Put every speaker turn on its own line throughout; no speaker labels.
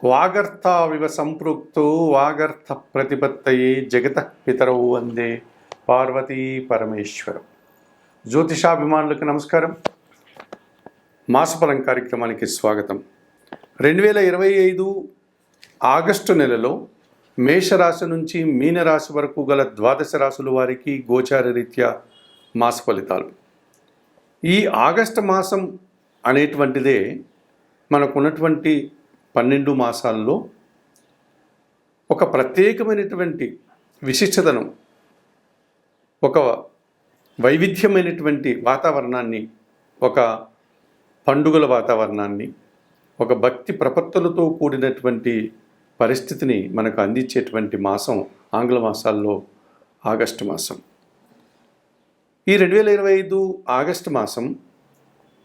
వాగర్థావివ సంపృక్తో వాగర్థ ప్రతిపత్తయే జగత పితరౌ వందే పార్వతీ పరమేశ్వరం. జ్యోతిషాభిమానులకు నమస్కారం. మాసఫలం కార్యక్రమానికి స్వాగతం. 2025 ఆగస్టు నెలలో మేషరాశి నుంచి మీనరాశి వరకు గల ద్వాదశ రాశుల వారికి గోచార రీత్యా మాస ఫలితాలు. ఈ ఆగస్టు మాసం అనేటువంటిదే మనకున్నటువంటి 12 మాసాల్లో ఒక ప్రత్యేకమైనటువంటి విశిష్టతను, ఒక వైవిధ్యమైనటువంటి వాతావరణాన్ని, ఒక పండుగల వాతావరణాన్ని, ఒక భక్తి ప్రపత్తులతో కూడినటువంటి పరిస్థితిని మనకు అందించేటువంటి మాసం ఆంగ్ల మాసాల్లో ఆగస్టు మాసం. ఈ 2025 ఆగస్టు మాసం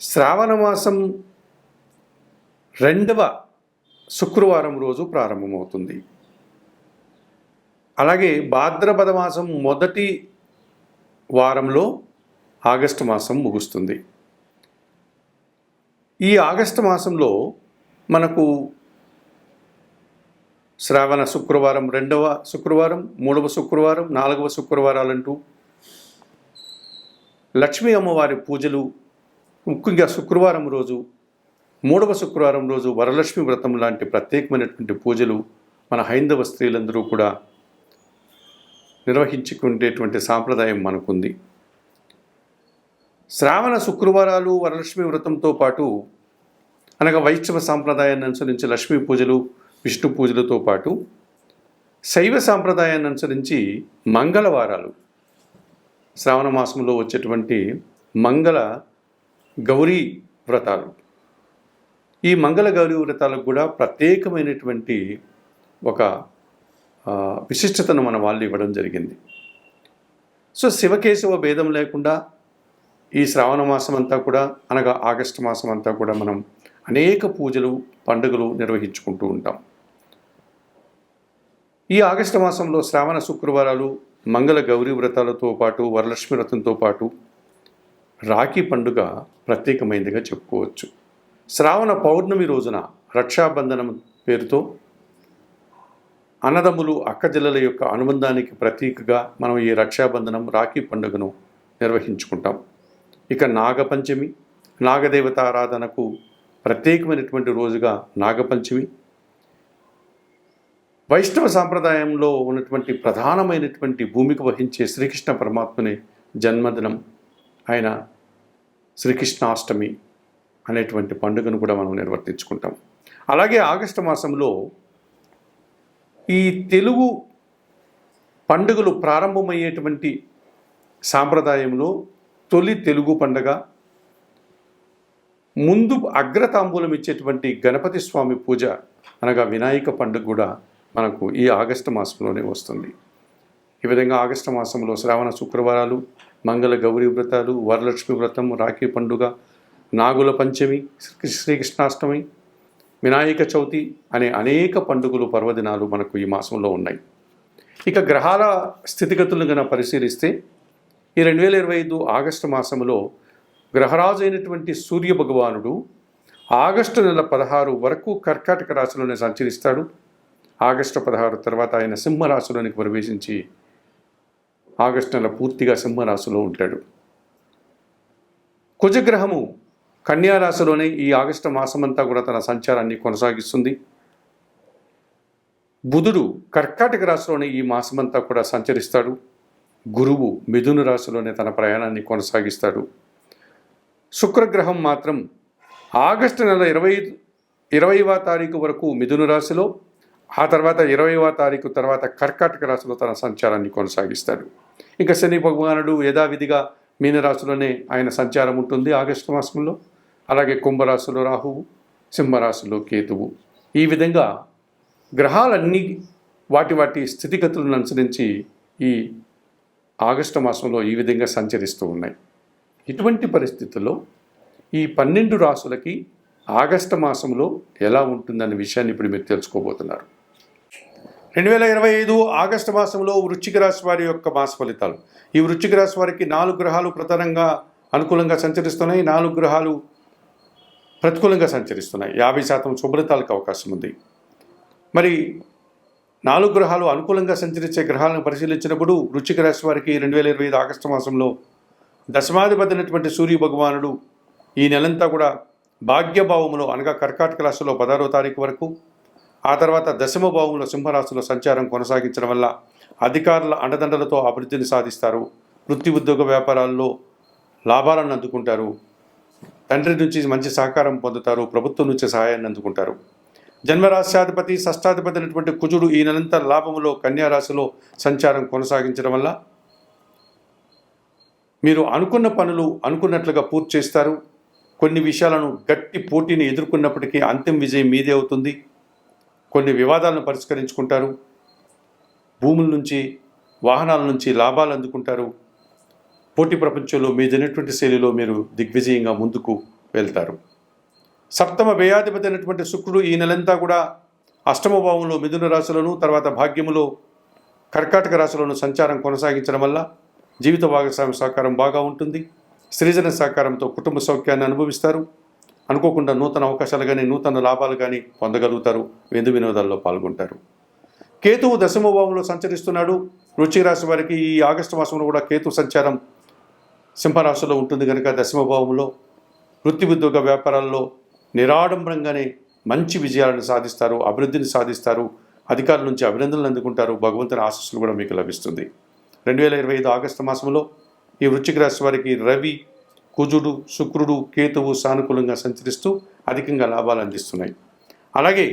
శ్రావణ మాసం 2వ శుక్రవారం రోజు ప్రారంభమవుతుంది. అలాగే భాద్రపద మాసం మొదటి వారంలో ఆగస్టు మాసం ముగుస్తుంది. ఈ ఆగస్టు మాసంలో మనకు శ్రావణ శుక్రవారం, 2వ శుక్రవారం, 3వ శుక్రవారం, 4వ శుక్రవారాలంటూ లక్ష్మీ అమ్మవారి పూజలు, ముఖ్యంగా శుక్రవారం రోజు, 3వ శుక్రవారం రోజు వరలక్ష్మి వ్రతం లాంటి ప్రత్యేకమైనటువంటి పూజలు మన హైందవ స్త్రీలందరూ కూడా నిర్వహించుకునేటువంటి సాంప్రదాయం మనకుంది. శ్రావణ శుక్రవారాలు వరలక్ష్మి వ్రతంతో పాటు, అనగా వైష్ణవ సాంప్రదాయాన్ని అనుసరించి లక్ష్మీ పూజలు, విష్ణు పూజలతో పాటు శైవ సాంప్రదాయాన్ని అనుసరించి మంగళవారాలు, శ్రావణ మాసంలో వచ్చేటువంటి మంగళ గౌరీ వ్రతాలు, ఈ మంగళ గౌరీ వ్రతాలకు కూడా ప్రత్యేకమైనటువంటి ఒక విశిష్టతను మన వాళ్ళు ఇవ్వడం జరిగింది. సో శివకేశవ భేదం లేకుండా ఈ శ్రావణ మాసం అంతా కూడా, అనగా ఆగస్టు మాసం అంతా కూడా మనం అనేక పూజలు, పండుగలు నిర్వహించుకుంటూ ఉంటాం. ఈ ఆగస్టు మాసంలో శ్రావణ శుక్రవారాలు, మంగళ గౌరీ వ్రతాలతో పాటు వరలక్ష్మి వ్రతంతో పాటు రాఖీ పండుగ ప్రత్యేకమైనదిగా చెప్పుకోవచ్చు. శ్రావణ పౌర్ణమి రోజున రక్షాబంధనం పేరుతో అన్నదమ్ములు, అక్కజెల్లెల యొక్క అనుబంధానికి ప్రతీకగా మనం ఈ రక్షాబంధనం, రాఖీ పండుగను నిర్వహించుకుంటాం. ఇక నాగపంచమి, నాగదేవత ఆరాధనకు ప్రత్యేకమైనటువంటి రోజుగా నాగపంచమి. వైష్ణవ సాంప్రదాయంలో ఉన్నటువంటి ప్రధానమైనటువంటి భూమిక వహించే శ్రీకృష్ణ పరమాత్మని జన్మదినం అయిన శ్రీకృష్ణాష్టమి అనేటువంటి పండుగను కూడా మనం నిర్వర్తించుకుంటాం. అలాగే ఆగస్టు మాసంలో ఈ తెలుగు పండుగలు ప్రారంభమయ్యేటువంటి సాంప్రదాయంలో తొలి తెలుగు పండుగ, ముందు అగ్రతాంబూలం ఇచ్చేటువంటి గణపతి స్వామి పూజ, అనగా వినాయక పండుగ కూడా మనకు ఈ ఆగస్టు మాసంలోనే వస్తుంది. ఈ విధంగా ఆగస్టు మాసంలో శ్రావణ శుక్రవారాలు, మంగళ గౌరీ వ్రతాలు, వరలక్ష్మి వ్రతం, రాఖీ పండుగ, నాగుల పంచమి, శ్రీకృష్ణాష్టమి, వినాయక చవితి అనే అనేక పండుగలు, పర్వదినాలు మనకు ఈ మాసంలో ఉన్నాయి. ఇక గ్రహాల స్థితిగతులను కనుక పరిశీలిస్తే ఈ 2025 ఆగస్టు మాసంలో గ్రహరాజు అయినటువంటి సూర్య భగవానుడు ఆగస్టు నెల 16 వరకు కర్కాటక రాశిలోనే సంచరిస్తాడు. ఆగస్టు 16 తర్వాత ఆయన సింహరాశిలోనికి ప్రవేశించి ఆగస్టు నెల పూర్తిగా సింహరాశిలో ఉంటాడు. కుజగ్రహము కన్యారాశిలోనే ఈ ఆగస్టు మాసమంతా కూడా తన సంచారాన్ని కొనసాగిస్తుంది. బుధుడు కర్కాటక రాశిలోనే ఈ మాసమంతా కూడా సంచరిస్తాడు. గురువు మిథున రాశిలోనే తన ప్రయాణాన్ని కొనసాగిస్తాడు. శుక్రగ్రహం మాత్రం ఆగస్టు నెల 20వ తారీఖు వరకు మిథున రాశిలో, ఆ తర్వాత 20వ తారీఖు తర్వాత కర్కాటక రాశిలో తన సంచారాన్ని కొనసాగిస్తాడు. ఇక శని భగవానుడు యథావిధిగా మీనరాశిలోనే ఆయన సంచారం ఉంటుంది ఆగస్టు మాసంలో. అలాగే కుంభరాశిలో రాహువు, సింహరాశిలో కేతువు. ఈ విధంగా గ్రహాలన్నీ వాటి స్థితిగతులను అనుసరించి ఈ ఆగస్టు మాసంలో ఈ విధంగా సంచరిస్తూ ఉన్నాయి. ఇటువంటి పరిస్థితుల్లో ఈ 12 రాశులకి ఆగస్టు మాసంలో ఎలా ఉంటుందనే విషయాన్ని ఇప్పుడు మీరు తెలుసుకోబోతున్నారు. 2025 ఆగస్టు మాసంలో వృశ్చిక రాశి వారి యొక్క మాస ఫలితాలు. ఈ వృశ్చిక రాశి వారికి 4 గ్రహాలు ప్రధానంగా అనుకూలంగా సంచరిస్తున్నాయి, 4 గ్రహాలు ప్రతికూలంగా సంచరిస్తున్నాయి. 50% శుభ్రతాలకు అవకాశం ఉంది. మరి 4 గ్రహాలు అనుకూలంగా సంచరించే గ్రహాలను పరిశీలించినప్పుడు వృశ్చిక రాశి వారికి 2025 ఆగస్టు మాసంలో దశమాధిపతి అయినటువంటి సూర్య భగవానుడు ఈ నెలంతా కూడా భాగ్యభావములో అనగా కర్కాటక రాశిలో 16వ తారీఖు వరకు, ఆ తర్వాత దశమ భావంలో సింహరాశిలో సంచారం కొనసాగించడం వల్ల అధికారుల అండదండలతో అభివృద్ధిని సాధిస్తారు. వృత్తి ఉద్యోగ వ్యాపారాల్లో లాభాలను అందుకుంటారు. తండ్రి నుంచి మంచి సహకారం పొందుతారు. ప్రభుత్వం నుంచి సహాయాన్ని అందుకుంటారు. జన్మరాశ్యాధిపతి షష్టాధిపతి అయినటువంటి కుజుడు ఈ నెలంతా లాభములో కన్యారాశిలో సంచారం కొనసాగించడం వల్ల మీరు అనుకున్న పనులు అనుకున్నట్లుగా పూర్తి చేస్తారు. కొన్ని విషయాలను గట్టి పోటీని ఎదుర్కొన్నప్పటికీ అంతిమ విజయం మీదే అవుతుంది. కొన్ని వివాదాలను పరిష్కరించుకుంటారు. భూముల నుంచి వాహనాల నుంచి లాభాలు అందుకుంటారు. పోటీ ప్రపంచంలో మీదైనటువంటి శైలిలో మీరు దిగ్విజయంగా ముందుకు వెళ్తారు. సప్తమ వ్యయాధిపతి అయినటువంటి శుక్రుడు ఈ నెలంతా కూడా అష్టమ భావంలో మిథున రాశులను, తర్వాత భాగ్యములో కర్కాటక రాశులను సంచారం కొనసాగించడం వల్ల జీవిత భాగస్వామి సహకారం బాగా ఉంటుంది. సృజన సహకారంతో కుటుంబ సౌఖ్యాన్ని అనుభవిస్తారు. అనుకోకుండా నూతన అవకాశాలు కానీ నూతన లాభాలు కానీ పొందగలుగుతారు. విందు వినోదాల్లో పాల్గొంటారు. కేతువు దశమ భావంలో సంచరిస్తున్నాడు. వృశ్చిక రాశి వారికి ఈ ఆగస్టు మాసంలో కూడా కేతు సంచారం సింహరాశిలో ఉంటుంది కనుక దశమ భావంలో వృత్తి ఉద్యోగ వ్యాపారాల్లో నిరాడంబరంగానే మంచి విజయాలను సాధిస్తారు. అభివృద్ధిని సాధిస్తారు. అధికారుల నుంచి అభినందనలు అందుకుంటారు. భగవంతుని ఆశీస్సులు కూడా మీకు లభిస్తుంది. 2025 ఆగస్టు మాసంలో ఈ వృశ్చిక రాశి వారికి రవి, కుజుడు, శుక్రుడు, కేతువు సానుకూలంగా సంచరిస్తూ అధికంగా లాభాలు అందిస్తున్నాయి. అలాగే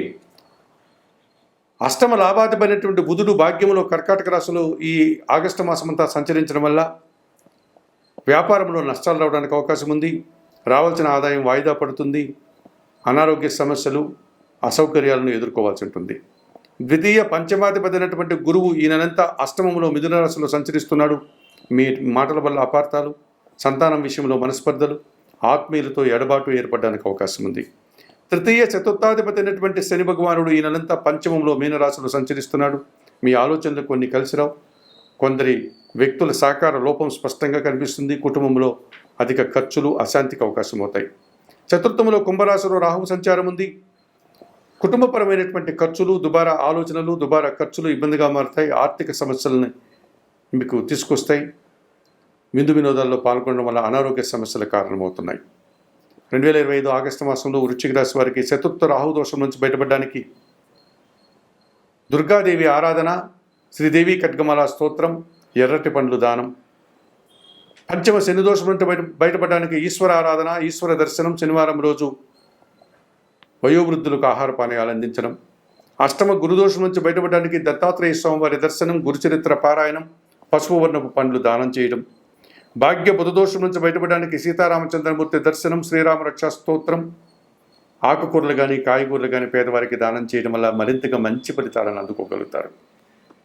అష్టమ లాభాధిపైనటువంటి బుధుడు భాగ్యములో కర్కాటక రాశిలో ఈ ఆగస్టు మాసమంతా సంచరించడం వల్ల వ్యాపారంలో నష్టాలు రావడానికి అవకాశం ఉంది. రావాల్సిన ఆదాయం వాయిదా పడుతుంది. అనారోగ్య సమస్యలు, అసౌకర్యాలను ఎదుర్కోవాల్సి ఉంటుంది. ద్వితీయ పంచమాధిపతి అయినటువంటి గురువు ఈ నెలంతా అష్టమంలో మిథున రాశిలో సంచరిస్తున్నాడు. మీ మాటల వల్ల అపార్థాలు, సంతానం విషయంలో మనస్పర్ధలు, ఆత్మీయులతో ఎడబాటు ఏర్పడడానికి అవకాశం ఉంది. తృతీయ చతుర్థాధిపతి అయినటువంటి శని భగవానుడు ఈ నెలంతా పంచమంలో మీనరాశిలో సంచరిస్తున్నాడు. మీ ఆలోచనలు కొన్ని కలిసిరావు. కొందరి వ్యక్తుల సహకార లోపం స్పష్టంగా కనిపిస్తుంది. కుటుంబంలో అధిక ఖర్చులు, అశాంతికి అవకాశం అవుతాయి. చతుర్థంలో కుంభరాశిలో రాహువు సంచారం ఉంది. కుటుంబపరమైనటువంటి ఖర్చులు, దుబారా ఆలోచనలు, దుబారా ఖర్చులు ఇబ్బందిగా మారుతాయి. ఆర్థిక సమస్యలను మీకు తీసుకొస్తాయి. విందు వినోదాల్లో పాల్గొనడం వల్ల అనారోగ్య సమస్యల కారణమవుతున్నాయి. 2025 ఆగస్టు మాసంలో వృశ్చిక రాశి వారికి చతుర్థ రాహు దోషం నుంచి బయటపడడానికి దుర్గాదేవి ఆరాధన, శ్రీదేవి ఖడ్గమాల స్తోత్రం, ఎర్రటి పండ్లు దానం, పంచమ శని దోషం నుండి బయటపడడానికి ఈశ్వర ఆరాధన, ఈశ్వర దర్శనం, శనివారం రోజు వయోవృద్ధులకు ఆహార పానీయాలు అందించడం, అష్టమ గురుదోషం నుంచి బయటపడడానికి దత్తాత్రేయ స్వామివారి దర్శనం, గురుచరిత్ర పారాయణం, పసుపు వర్ణపు పండ్లు దానం చేయడం, భాగ్య బుధదోషం నుంచి బయటపడడానికి సీతారామచంద్రమూర్తి దర్శనం, శ్రీరామ రక్షా స్తోత్రం, ఆకుకూరలు కానీ కాయగూరలు కానీ పేదవారికి దానం చేయడం వల్ల మరింతగా మంచి ఫలితాలను అందుకోగలుగుతారు.